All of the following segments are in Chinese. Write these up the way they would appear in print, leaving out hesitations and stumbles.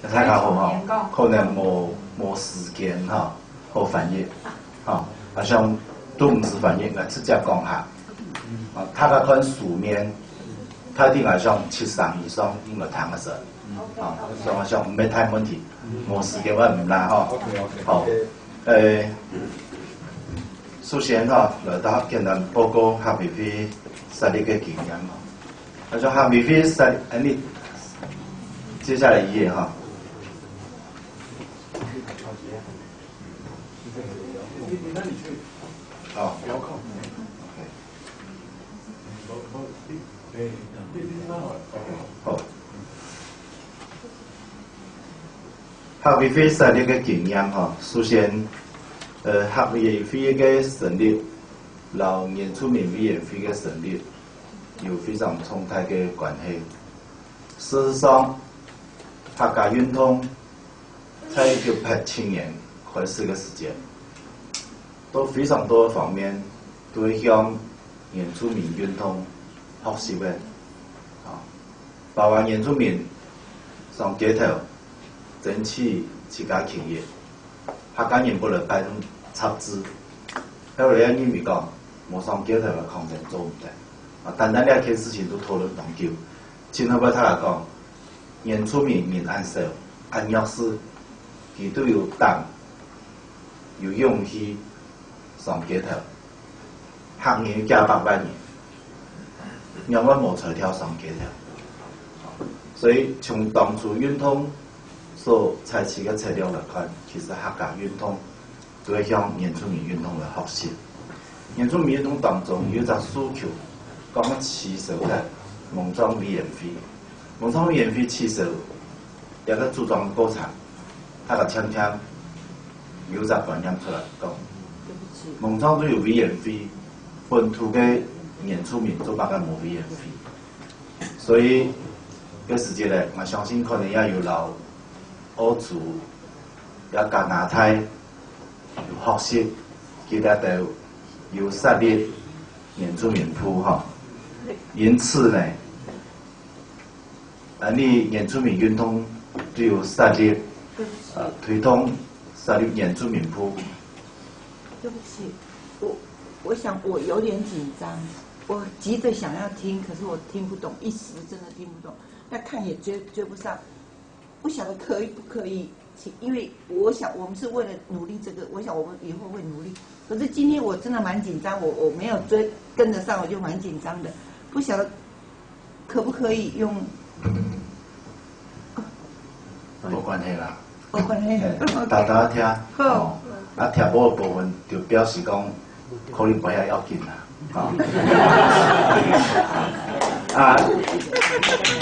太较好吼，可能无时间吼，好翻译，吼，啊像都毋是翻译，我直接讲下，啊，他个看书面，他一定係上7上以上應該談嘅時候，啊，上唔係太問題，冇時間我唔難吼，好，首先吼，來到簡單報告合肥飛實力嘅經驗吼，啊，像合肥飛實，你接下來一頁哈。好。好。合肥飛實力嘅經驗哈，首先，合肥飛嘅成立，老原住民委員會嘅成立，有非常重大嘅關係。事實上，客家運動在1987年開始嘅時間，都非常多方面都會向原住民運動學習嘅，啊，包括原住民上街頭爭取自家權益，客家人不能擺動插枝，後來因為講冇上街頭嘅抗爭做唔得，啊，單單呢一件事情都討論很久。今後尾他來講，原住民民安社安約是，佢都有膽有勇氣上街頭，客人加8萬人，讓我冇才跳上街頭。所以從當初運動所採取嘅策略來看，其實客家運動都會向原住民運動來學習。原住民運動當中有一個訴求，講嘅起手嘅農莊委員會，農莊委員會起手一個組裝過程，他個簽簽有一個觀念出來講，農莊都有委員會，本土嘅原住民做乜嘅冇委員會，所以個時節咧，我相信可能也有老歐族、也加拿大有學習，佢哋都有設立原住民鋪吼，因此呢，你原住民運動都有設立，推動設立原住民鋪。對不起，我想我有點緊張，我急着想要聽，可是我聽不懂，一時真的聽不懂，那看也追不上，不曉得可以不可以，因為我想我們是為了努力這個，我想我們以後會努力。可是今天我真的蠻緊張，我沒有跟得上，我就蠻緊張的，不曉得可不可以用。冇關係啦，冇關係，大家聽，好，啊聽無嘅部分就表示講，可能不遐要緊啦，啊，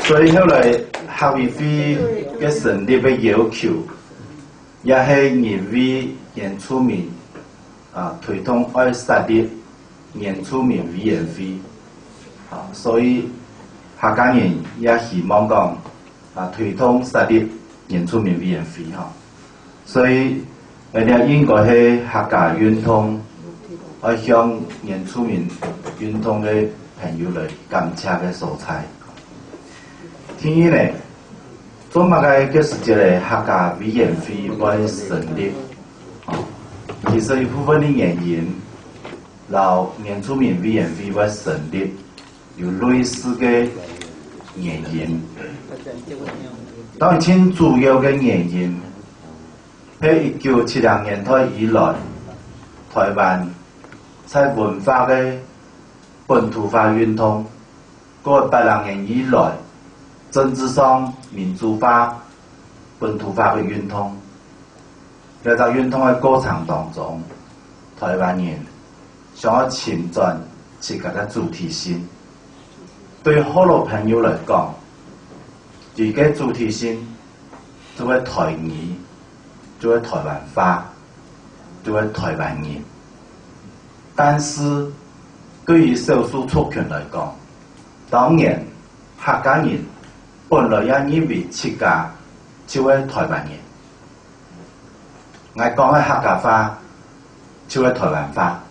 所以後來合肥飛嘅成立嘅要求，也係認為原住民啊推動愛設立原住民委員會，啊，所以客家人也希望講啊推動設立原住民委員會哈，所以你應該係客家運動，愛向原住民運動嘅朋友來感謝嘅所在。第二呢，做乜嘅就是一個客家委員會會成立，其實一部分嘅原因，老原住民委員會會成立，有類似嘅原因。當然，最主要嘅原因喺1970年代以來，台灣在文化嘅本土化運動，過100年以來，政治上民主化、本土化嘅運動，在這運動嘅過程當中，台灣人想要尋找自己嘅主體性。對好多朋友來講，自己主體性就係台語，就係台灣話，就係台灣人。但是對於少數族群來講，當然客家人本來也認為自家就係台灣人，我講嘅客家話就係台灣話，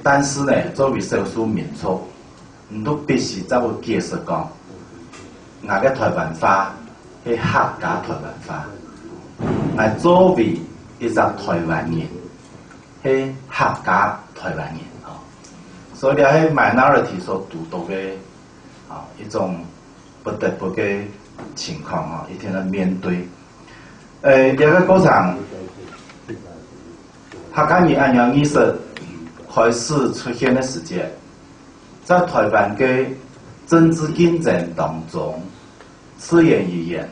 但是呢，作為少數民族，唔都必須走去解釋講，我嘅台灣話係迄客家台湾话，我作为一个台湾人，迄客家台湾人吼，所以了迄 minority 所独到的一种不得不的情况一天的面对。这个过程，客家人安阳意识开始出现的时间，在台湾的政治竞争当中，自言而言，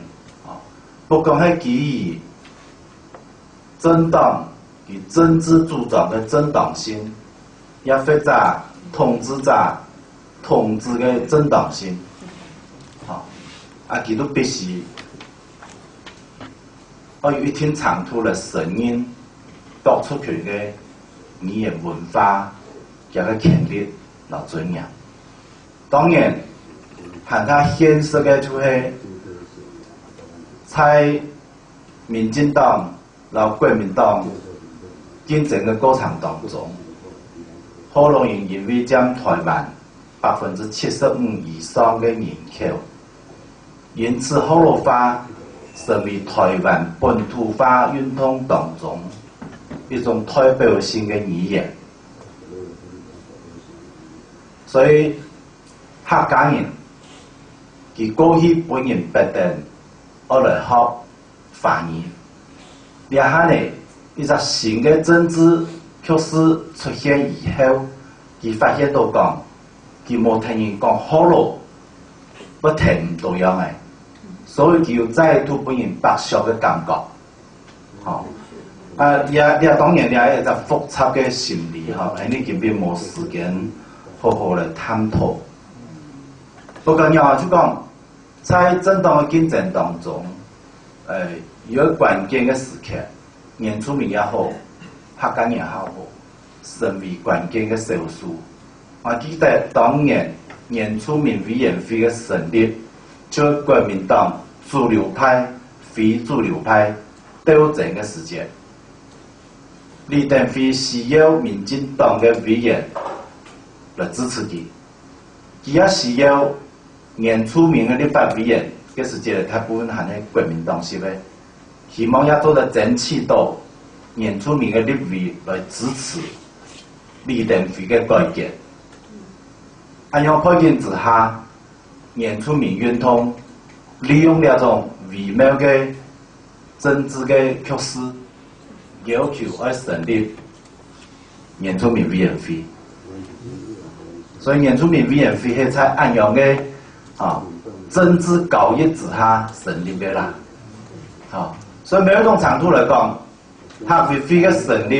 不管是基于政党与政治主张的正当性，也或者统治者统治的正当性，佢都必须要有一定程度的声音，表出佢嘅語言文化嘅個權利和尊嚴。當然，很他現實嘅就係在民進黨和國民黨競爭嘅過程當中，好容易因為將台灣75%以上嘅人口。因此，河洛話成為台灣本土化運動當中一種代表性嘅語言。所以，客家人佢過去本人不定我來學華語，然後呢，一個新嘅政治趨勢出現以後，佢發現到講，佢冇聽人講河洛不聽唔到樣嘅。所以佢要再度俾人白削嘅感覺，也當然也一個複雜嘅心理你根本冇時間好好嚟探討。不過就講，在正當嘅競爭當中，有關鍵嘅時刻，原住民也好，客家人也好，成為關鍵嘅少數。我記得當年原住民委員會嘅成立，就國民黨主流派、非主流派鬥爭嘅時間，李登輝需要民進黨嘅委員來支持佢，佢也需要原住民嘅立法委員嘅時間，大部分係喺國民黨席嘅，希望也做得爭取到原住民嘅立委來支持李登輝嘅改革。喺樣背景之下，原住民運動利用那種微妙嘅政治嘅趨勢，要求要成立原住民委員會。所以原住民委員會係在按樣嘅政治交易之下成立嘅啦。所以某一種程度嚟講，客委會嘅成立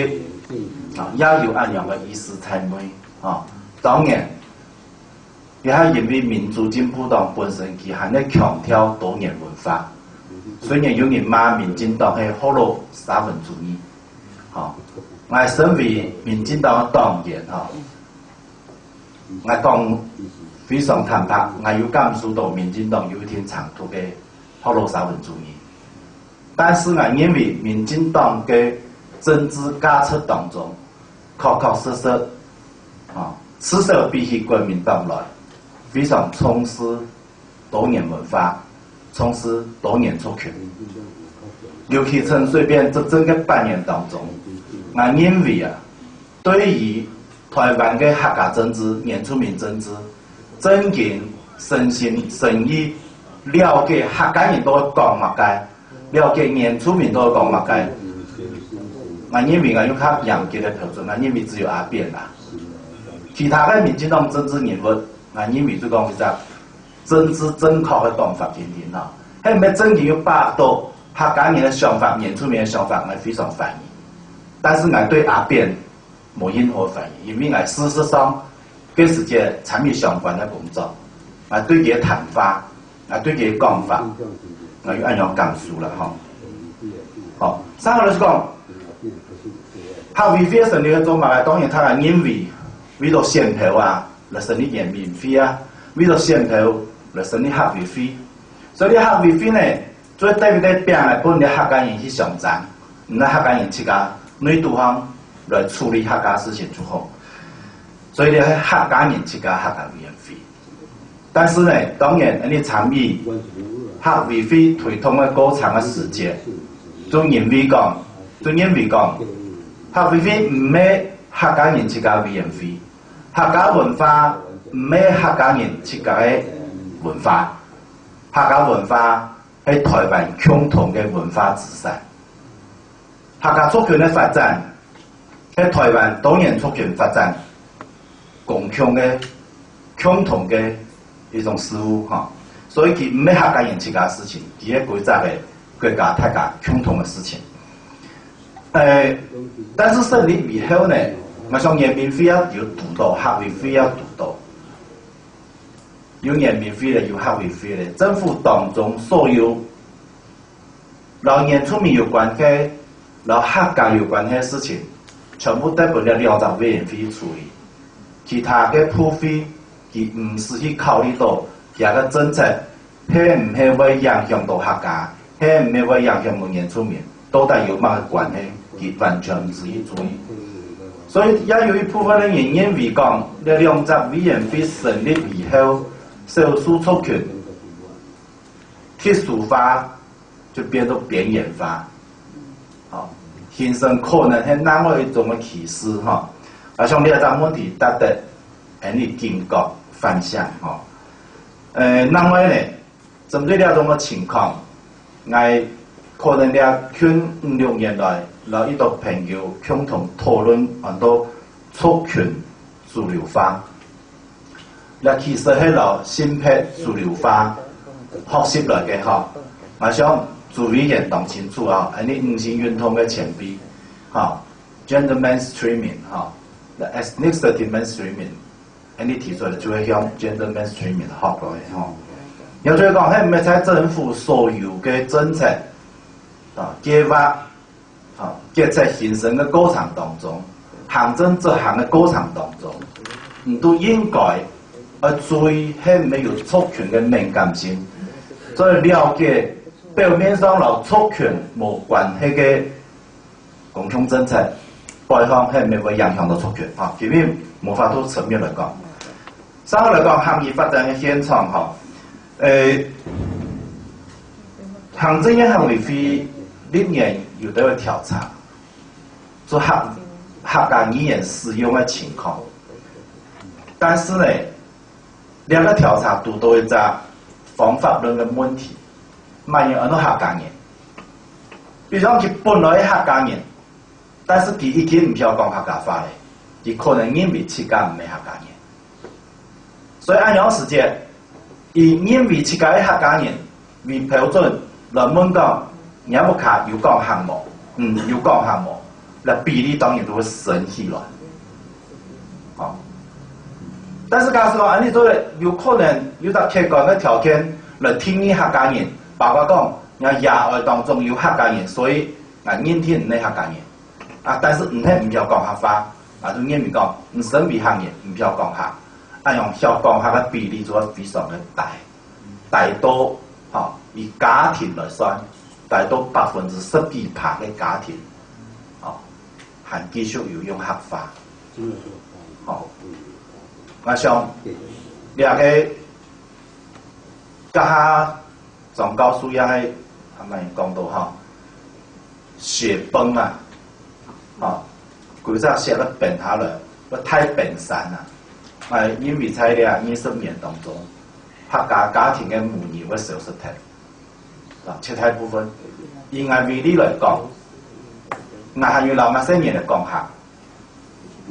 也有按樣嘅意思才會當然。也係因為民主進步黨本身佢係咧強調多元文化，雖然有人罵民進黨係河洛沙文主義，我身為民進黨嘅黨員我講非常坦白，我有感受到民進黨有一定程度嘅河洛沙文主義，但是我認為民進黨嘅政治假設當中，確確實實至少比起國民黨來。非常重視多元文化，重視多元族群。尤其陳水扁執政嘅8年當中，我認為對於台灣嘅客家政治、原住民政治，真正誠心誠意了解客家人都講乜嘅，了解原住民都講乜嘅。我認為我用較嚴格嘅標準，我認為只有阿扁啦，其他嘅民進黨政治人物。我認為就講是政治正確嘅講法點點啦，係唔係真正要把到客家人嘅想法、原住民嘅想法，我非常歡迎。但是我對阿扁冇任何反應，因為我事實上跟時間參與相關嘅工作，我對佢嘅談法，我對佢嘅講法，我要按樣感受啦好，三個嚟講，客委會成立嘅做法，當然他係因為咗選票來成立原民會為咗選票來成立客委會，所以客委會呢，最對唔對變來本嚟客家人去上戰，唔係客家人自家內地方來處理客家事情就好，所以呢係客家人自家客家委員會。但是呢，當然你參與学委会推动的过长的时间，就认为讲，学委会唔係客家人自家委員會，客家文化唔係客家人自家嘅文化，客家文化係台灣共同嘅文化資產。客家族群嘅發展係台灣多元族群發展共同嘅一種事務嚇，所以佢唔係客家人自家事情，佢係國家嘅國家大家共同嘅事情。但是成立以後呢，我想人民會要有督導，客委會要督導，有人民會咧，有客委會咧，政府當中所有老原住民有關嘅、老客家有關嘅事情，全部得不了兩個委員會處理，其他嘅部分佢唔是去考慮到佢個政策係唔係會影響到客家，係唔係會影響到原住民，到底有乜關係？佢完全唔是去注意，所以也有一部分的人認為講，呢兩個委員會成立以後，少數族群特殊化就變到邊緣化，形成可能係那麼一種嘅歧視哈。啊，像呢一個問題得得，你警覺反響哈。那麼呢，針對呢種嘅情況，我可能咧近5-6年來，有一個朋友共同討論很多族群主流化。嗱，其實係由新派主流化學習來嘅嗬。我想朱委員講清楚啊，你五星運動嘅前輩，嚇 gender mainstreaming 嚇 the ethnicity mainstreaming， 你提出嚟就係向 gender mainstreaming 學過嘅嗬。有就係講係唔係喺政府所有嘅政策計劃決策形成嘅過程當中，行政執行嘅過程當中，唔都應該注意係唔係有族群嘅敏感性，所以了解表面上同族群冇關係嘅公共政策，背後係唔係會影響到族群啊？基本無法度層面嚟講，稍後嚟講行業發展嘅現狀行政院行委會歷年有得個調查，做客家語言使用嘅情況，但是呢，兩個調查都到一個方法論嘅問題，乜嘢係客家人？比如講佢本來係客家人，但是佢已經唔曉講客家話咧，佢可能認為自家唔係客家人，所以按樣時間，而認為自家係客家人為標準來問講。有冇卡有講項目？有講項目，那比例當然都會升起來。但是假如講，你做有可能有得客觀嘅條件來定義客家人，包括講，我野外當中有客家人，所以我認定唔係客家人。但是唔係唔曉講客話，就認為講唔身為客人，唔曉講客，用曉講客嘅比例就會非常嘅大多，以家庭來算。大到10%嘅家庭，還繼續有用客話，我想兩個家下總教書也係咪講到雪崩啊，佢就寫得笨下來，太笨散啦，因為在呢20年當中，客家家庭嘅母語會消失掉。切體部分，以我為例來講，我係要留我些年嚟講客，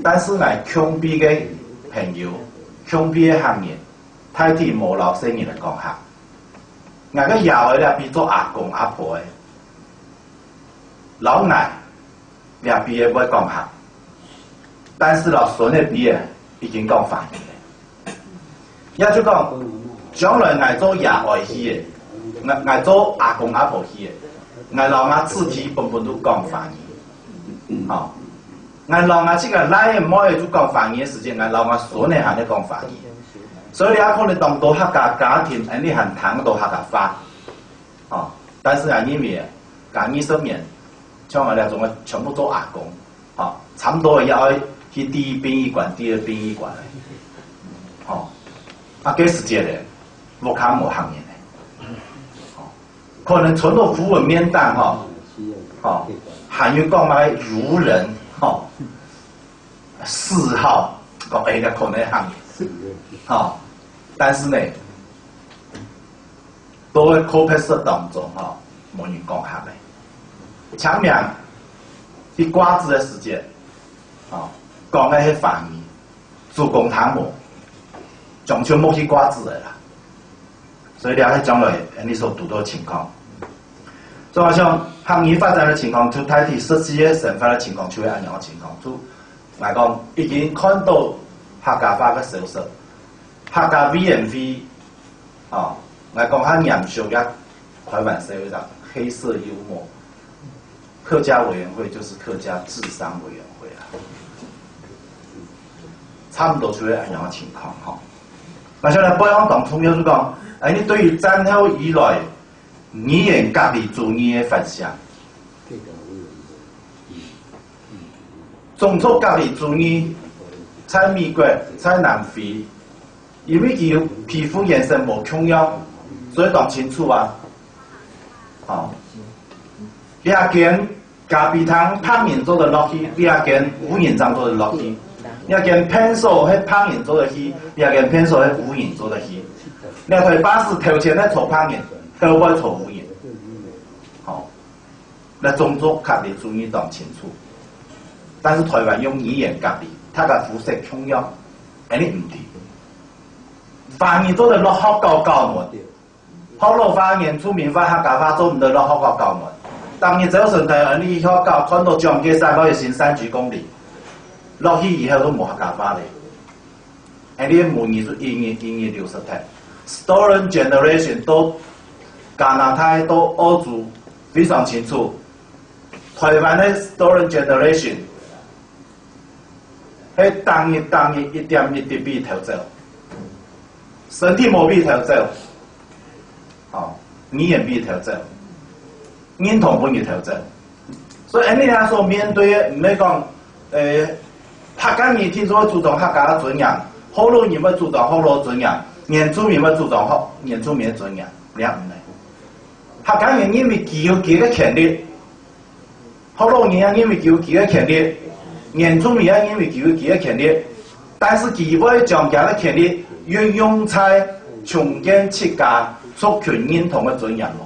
但是我強逼嘅朋友、強逼嘅行業，太啲冇留些年嚟講客，我嘅爺爺咧變做阿公阿婆嘅，老外咧畢業會講客，但是老孫嘅畢業已經講方言嘅，也就講將來我做爺爺去嘅。我做阿公阿婆去嘅，我老我自己本都講方言，我老我這個來唔可以做講方言嘅時間，我老我孫呢係咧講方言，所以你可能當到客家家庭，你係談到客家話，但是因為20年，像我哋種全部做阿公，差唔多要去第一殯儀館、第二殯儀館嘅，幾時節咧？冇看冇行業。可能存到符文面档韩语讲嘛如人嗜好，讲个可能行但是呢，都喺 copy 当中冇人讲下嚟。前面啲瓜子的时间讲嘅係反义，主公汤姆，中秋冇去瓜子的啦。所以了解将来你所读到的情况，就好像行业发展的情况，就代替实际的生活的情况，就会按样的情况。就来讲，已经看到客家话嘅消失，客家委员会来讲较严肃嘅台湾社会上黑色幽默，客家委员会就是客家治商委员会啦，差不多就会按样的情况那像咧，北方党中央就讲，你对于战后以来语言隔离主义的分析，种族隔离主义在美国、在南非，因为佢皮肤颜色无重要，所以讲清楚你阿见咖啡汤胖人做的落去，你阿见乌人章做的落去。你要见偏手係胖人做的戲，你要見偏手係烏人做的戲。你台巴士頭前咧坐胖人，後尾坐烏人。那種族隔離主義講清楚，但是台灣用語言隔離，它嘅膚色重要，你唔對。方言做得落學教門，學落方言出名法客家話做唔到落學教門。當你早上台你學教看到將嘅山嗰條線3公里。落去以後都冇客家話嚟，你母語是英語流失態 ，Stolen generation 都加拿大都澳洲非常清楚，台灣的 Stolen generation 係當日一點一滴被偷走，身體冇被偷走，語言被偷走，認同不被偷走，所以你所面對的唔係講客家人聽說注重客家的尊嚴，河洛人要注重河洛尊嚴，原住民要注重原住民的尊嚴，兩唔係。客家人因為佢有佢嘅權利，河洛人也因為佢有佢嘅權利，原住民也因為佢有佢嘅權利，但是佢會將佢嘅權利運用在重建設家族群認同嘅尊嚴咯。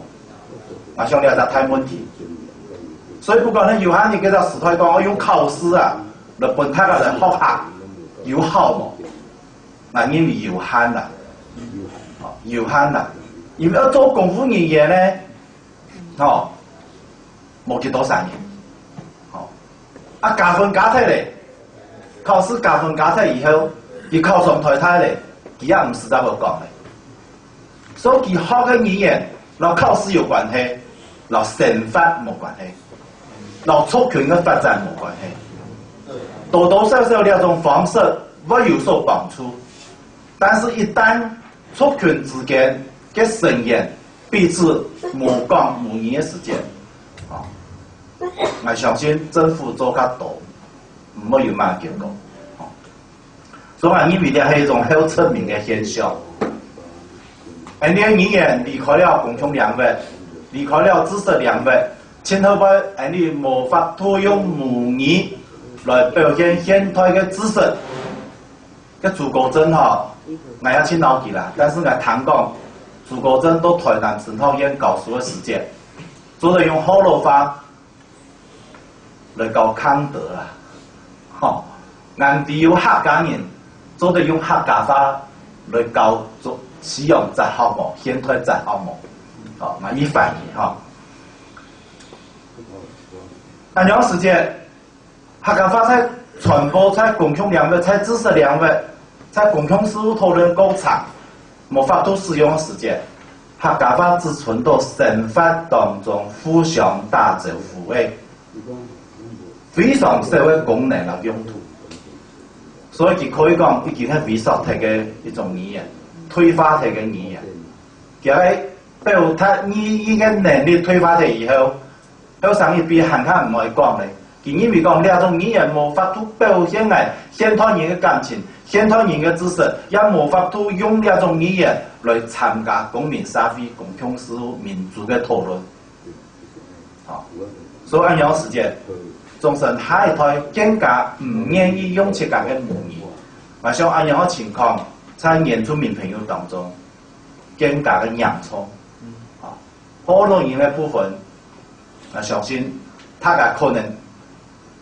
我想了解太問題，所以不管你有限你叫做時代講，我用考試嚟本他嘅學校有效冇？因為有限啦，有限啦。因為要做功夫人員咧，冇幾多3年。加分加體嚟，考試加分加體以後，佢考上台體嚟，佢也唔是咁講嚟。所以佢學嘅語言，同考試有關係，同成法冇關係，同族群嘅發展冇關係。多多少少兩種方式會有所幫助，但是一旦族群之間嘅成員彼此冇講冇語嘅時間，我相信政府做較多，唔會有乜結果。所以我認為呢係一種好出名嘅現象。你嘅語言離開了共同領域，離開了知識領域，前後尾你無法套用母語來表現現代嘅知識。嘅朱國珍我要去腦記啦，但是我談講朱國珍到台南神學院教書嘅時間，做得用河洛話來教康德啦，人哋有客家人做得用客家話來教做使用哲學冇，現代哲學冇，我以翻譯那樣時間，客家話在傳播在公共領域，在知識領域，在公共事務討論過長，冇法度使用嘅時間，客家話只存到生活當中互相打造撫慰，非常社會功能嘅用途，所以佢可以講已經係微縮體嘅一種語言，退化體嘅語言，佢喺表達語言嘅能力退化體以後，喺上一邊行下唔可以講咧。因為講呢種語言無法度表現嚟現代人嘅感情，现代人嘅知识也无法度用呢种语言来参加公民社会、共享事务、民主嘅讨论。好，所以按样时间，总是下一代更加唔愿意用自家嘅母语。我想按样嘅情况，在原住民朋友当中，更加嘅洋葱。啊，好多人嘅部分，我相信大家可能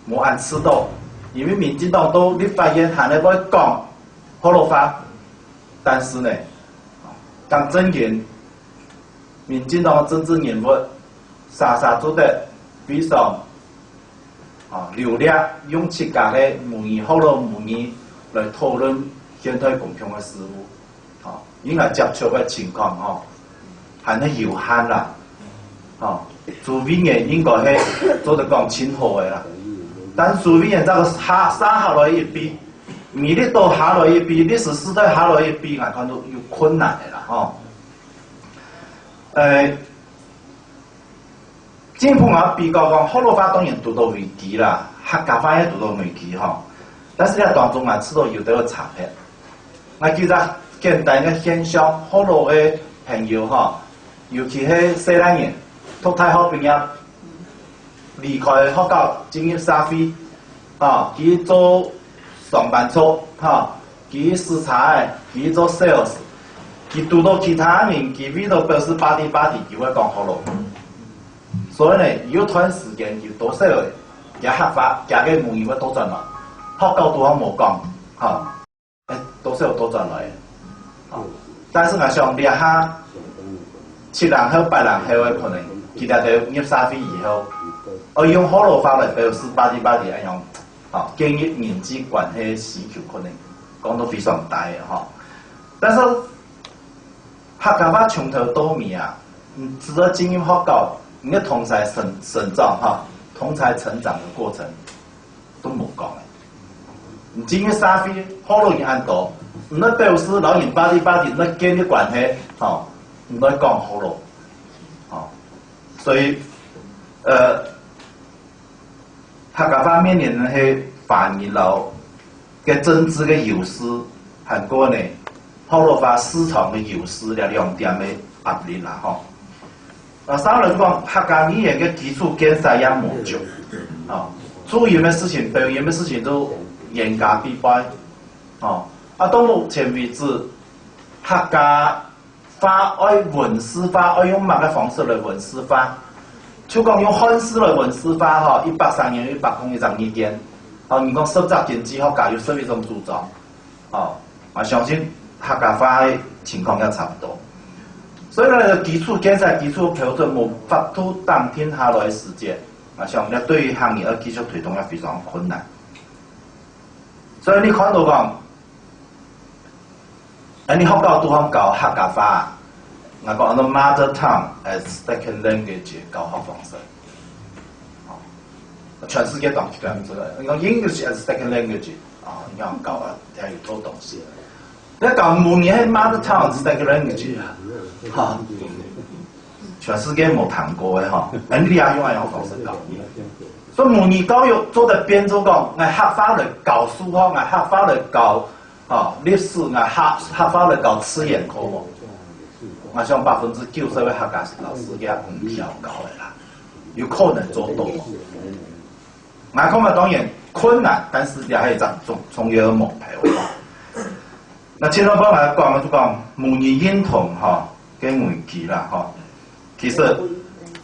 冇按知道。因为民进党都立法院还在要讲普罗法，但是呢，当真言，民进党的政治人物沙沙做得非常流利，用自家的母语、普罗母语来讨论现代共享的事务，应该接触的情况还是有限啦，除非呢应该是做得讲清楚的啦。但除非人这个下来一比，米粒都下来一比，历史时代下来一比，我看到有困难的啦，政府我比较讲，普罗法当然遇到危机啦，客家话也遇到危机但是呢当中我知道有得个差别。我记得简单的现象，普罗的朋友尤其是西南人，读大学毕业。离开学校进入社会，去做上班族，去视察，去做 sales， 去遇到其他人，佢遇到表示巴地，佢会讲好咯。所以呢，有段时间就多少个，也合法，加嘅母语会多转来，学校都冇讲，多少多转来，但是我想列下7人后、8人后嘅可能，其他就入社会以后。用普罗法来表示巴地一样，建立人际关系需求可能讲到非常大嘅但是客家话从头到尾值得进入学校，你嘅同才成长同才成长的过程都冇讲嘅。你进入社会，普罗人按多，唔能表示老人巴地，唔能建立关系，唔能讲普罗，所以客家话面临的是反映了嘅政治嘅优势，韩国呢普罗法市场嘅优势嘅2点嘅压力啦三来讲客家语言嘅基础建设也冇足做有咩事情，表演咩事情都严格必败到目前为止，客家话爱文史化，爱用乜嘅方式来文史化？就讲用汉字来文史化130年100公一张意见，你讲实质经济学家有什一种主张？我相信客家话的情况也差不多。所以呢，基础建设、基础标准无法度当天下来的时间，我想咧对于行业的继续推动也非常困难。所以你看到讲，你学校都好教客家话。我讲按照 mother tongue as second language 教学方式，全世界都这样子的。你讲 English as second language 你要教还有多东西。你教母语係 mother tongue as second language 全世界冇谈过的你也用样方式教。所以母语教育做得变做讲，我客话来教数学，我客话来教历史，我客话来教测验科目。我想90%的客家老师也唔晓教的啦，有可能做到。我讲当然困难，但是也係一種重要嘅目標。那前頭幫我講就講母語認同嘅危機啦其實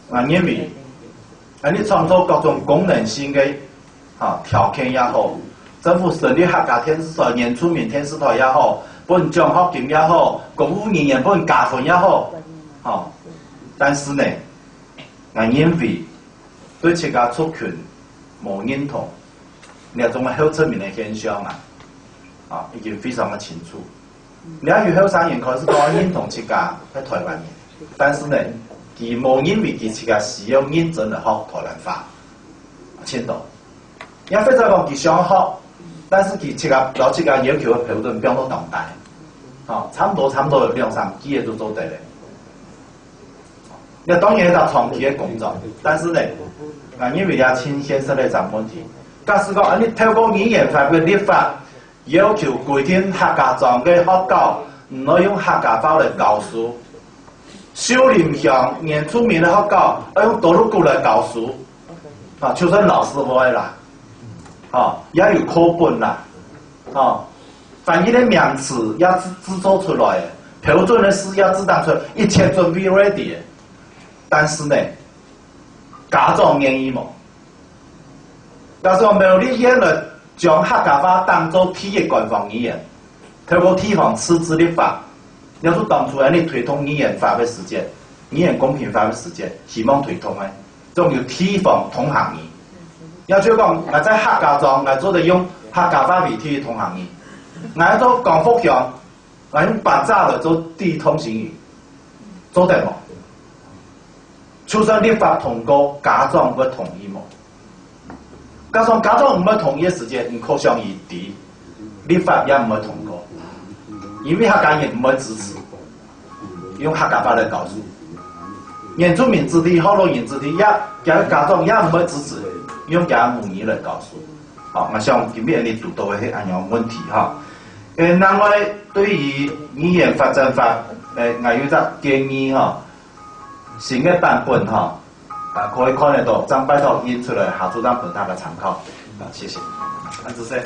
我認為你創造各種功能性嘅條件也好，政府成立客家電視台、原住民電視台也好。本獎學金也好，公務人員本加分也好，但是呢，我認為對自家族群冇認同，呢種後側面嘅現象已經非常的清楚。你要有後生人開始講認同自家係台灣人，但是呢，佢冇認為佢自家需要認真地學台灣話，簽到。因為非常講佢想學。但是佢自家要求嘅標準標到咁大，差唔多2、3幾個都做得咧。那當然係長期嘅工作，但是呢，因為也清現實嘅一種問題。假使講你透過語言法嘅立法，要求规定客家庄嘅法教唔可以用客家话来教书，秀林乡原住民嘅法教要用多鲁古来教书，啊，就算老师傅啦，啊，也有课本啦，啊，翻译的名词也制作出来的，标准的诗也制当出来，一切准备 ready 的，但是呢，家长愿意冇？假如没有你演了。将客家话当作体的官方语言，透过地方自治立法，要是当初安尼推动语言法的时间，语言公平法的时间，希望推动的，仲有地方同行语。也就是讲，我在客家庄，我做的用客家话为体同行语；我做广福乡，我用白炸来做地通行语，做得冇？就算立法通过，家长不同意冇？加上家长唔要同意嘅时间，唔可想而知，立法也唔会通过，因为客家人唔会支持，用客家话来教书。原住民子弟、后来人子弟也家长也唔会支持，用家母语来教书。好，我想今日你读到嘅係安樣問題哈。另外對於語言發展法，我有隻建議哈，新嘅版本哈。可以看得到，張拜託印出來，下組長本他的參考。謝謝。安子生。